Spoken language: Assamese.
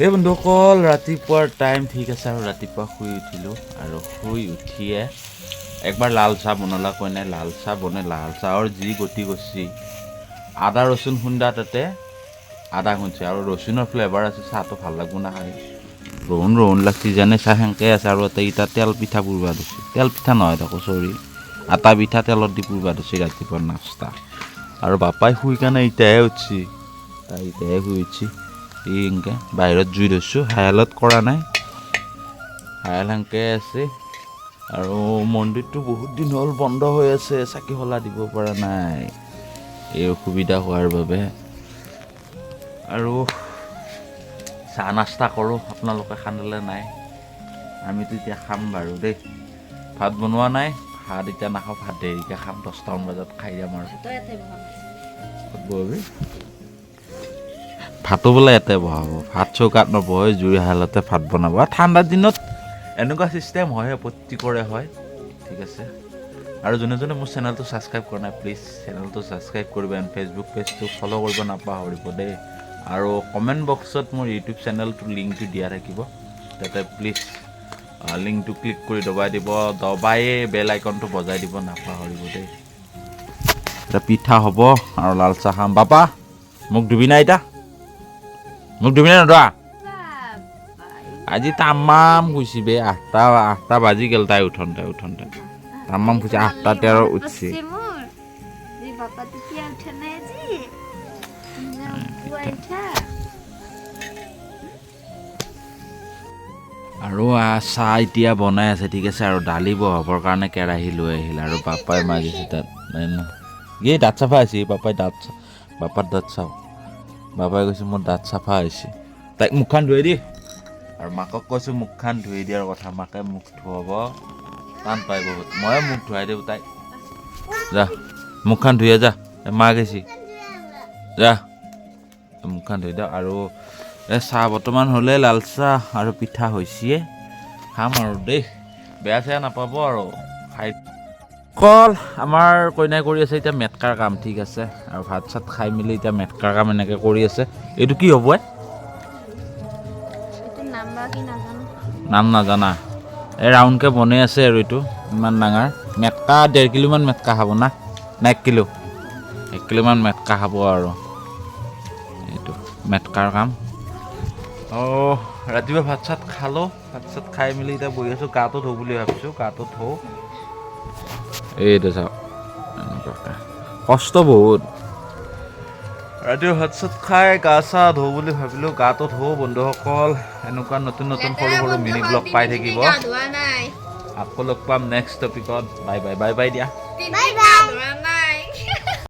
এই বন্ধুসকল ৰাতিপুৱাৰ টাইম ঠিক আছে আৰু ৰাতিপুৱা শুই উঠিলোঁ আৰু শুই উঠিয়ে একবাৰ লাল চাহ বনালা কৈ নাই লাল চাহ বনাই লাল চাহৰ যি গতি কৰিছে আদা ৰচুন খুন্দা তাতে আদা খুন্দছে আৰু ৰচুনৰ ফ্লেভাৰ আছে চাহটো ভাল লাগব না খাই ৰহুন ৰহুন লাগছি যেনে চাহ সেনেকৈ আছে আৰু এটা তেল পিঠা পুৰবা দিছে তেল পিঠা নহয় তাকো চৰি আটা পিঠা তেলত দি পুৰবা দিছে ৰাতিপুৱাৰ নাস্তা আৰু বাপাই শুই কাৰণে এতিয়াহে উঠছি তাই এতিয়াহে শুই উঠছি এনেকৈ বাহিৰত জুই ধৰিছোঁ হায়ালত কৰা নাই হায়াল সেনেকৈ আছে আৰু মন্দিৰটো বহুত দিন হ'ল বন্ধ হৈ আছে চাকি খলা দিব পৰা নাই এই অসুবিধা হোৱাৰ বাবে আৰু চাহ নাস্তা কৰোঁ আপোনালোকে খান্দলে নাই আমিতো এতিয়া খাম বাৰু দেই ভাত বনোৱা নাই ভাত এতিয়া নাখাওঁ ভাত দেৰিকৈ খাম 10টামান বজাত খাই যাম আৰু ভাতো বোলে ইয়াতে বহাব ভাত চৌকাত নবহে জুই হালতে ভাত বনাব আৰু ঠাণ্ডাৰ দিনত এনেকুৱা চিষ্টেম হয় প্ৰত্যেকৰে হয় ঠিক আছে আৰু যোনে যোনে মোৰ চেনেলটো ছাবস্ক্ৰাইব কৰা নাই প্লিজ চেনেলটো ছাবস্ক্ৰাইব কৰিব এণ্ড ফেচবুক পেজটো ফ'ল' কৰিব নাপাহৰিব দেই আৰু কমেণ্ট বক্সত মোৰ ইউটিউব চেনেলটোৰ লিংকটো দিয়া থাকিব তাতে প্লিজ লিংকটো ক্লিক কৰি দবাই বেল আইকনটো বজাই দিব নাপাহৰিব দেই এতিয়া পিঠা হ'ব আৰু লাল চাহ খাম বাপা মোক দিবি না এতিয়া মোক দিবি না নদা আজি তামাম খুচি বে আঠটা বাজি গেল তাই উঠোঁতে তামাম খুচি 8:13 উঠছি আৰু চাহ এতিয়া বনাই আছে ঠিক আছে আৰু দালি বহাবৰ কাৰণে কেৰাহী লৈ আহিল আৰু পাপাই মাগিছে তাত এই দাঁত চাফা হৈছে বাপাৰ দাঁত চাওঁ বাবাই কৈছে মোৰ দাঁত চাফা হৈছে তাইক মুখখন ধুই দি আৰু মাকক কৈছোঁ মুখখন ধুই দিয়াৰ কথা মাকে মুখ ধুৱাব টান পাই বহুত ময়ে মুখ ধুৱাই দিওঁ তাইক যা মুখখন ধুই যা মা গৈছি যা মুখখন ধুই দিওঁ আৰু চাহ বৰ্তমান হ'লে লাল চাহ আৰু পিঠা হৈছিয়ে খাম আৰু দেই বেয়া চেয়া নাপাব আৰু খাই অকল আমাৰ কইনাই কৰি আছে এতিয়া মেটকাৰ কাম ঠিক আছে আৰু ভাত চাত খাই মেলি এতিয়া মেটকাৰ কাম এনেকৈ কৰি আছে এইটো কি হ'ব নাম নাজানা এই ৰাউণ্ডকৈ বনাই আছে আৰু এইটো ইমান ডাঙৰ মেটকা 1.5 কিলোমান মেটকা খাব না 1 কিলোমান মেটকা খাব আৰু এইটো মেটকাৰ কাম অঁ ৰাতিপুৱা ভাত চাত খালোঁ ভাত চাত খাই মেলি এতিয়া বহি আছোঁ গাটো ধুওঁ বুলি ভাবিছোঁ গাটো ধুওঁ এইটো চাওক এনেকুৱাকৈ কষ্ট বহুত ৰাতিপুৱা ভাত চাত খাই গা চা ধুওঁ বুলি ভাবিলোঁ গাটো ধুওঁ বন্ধুসকল এনেকুৱা নতুন সৰু সৰু মিনি ব্লগ পাই থাকিব আকৌ লগ পাম নেক্সট টপিকত বাই বাই দিয়া